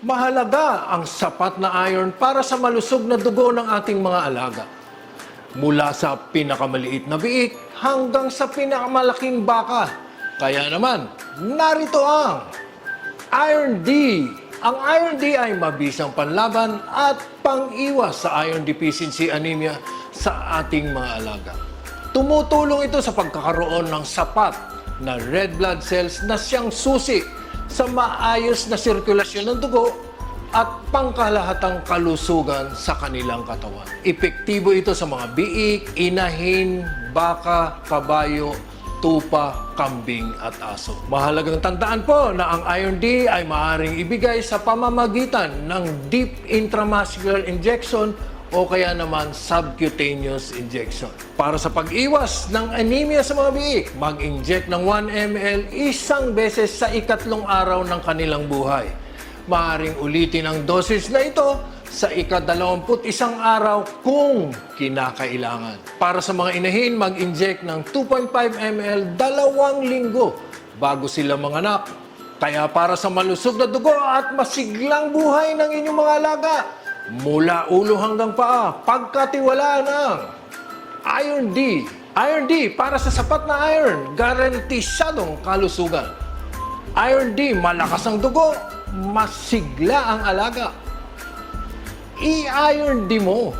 Mahalaga ang sapat na iron para sa malusog na dugo ng ating mga alaga. Mula sa pinakamaliit na biik hanggang sa pinakamalaking baka. Kaya naman, narito ang Iron D. Ang Iron D ay mabisang panlaban at pang-iwas sa iron deficiency anemia sa ating mga alaga. Tumutulong ito sa pagkakaroon ng sapat na red blood cells na siyang susi sa maayos na sirkulasyon ng dugo at pangkalahatang kalusugan sa kanilang katawan. Epektibo ito sa mga biik, inahin, baka, kabayo, tupa, kambing at aso. Mahalagang tandaan po na ang Iron D ay maaaring ibigay sa pamamagitan ng deep intramuscular injection o kaya naman subcutaneous injection. Para sa pag-iwas ng anemia sa mga biik, mag-inject ng 1 ml isang beses sa ikatlong araw ng kanilang buhay. Maaaring ulitin ang dosage na ito sa ika-21 araw kung kinakailangan. Para sa mga inahin, mag-inject ng 2.5 ml 2 linggo bago sila manganak. Kaya para sa malusog na dugo at masiglang buhay ng inyong mga alaga, mula ulo hanggang paa, pagkatiwalaan ng Iron D. Iron D para sa sapat na iron, garantisadong kalusugan. Iron D, malakas ang dugo, masigla ang alaga. I-Iron D mo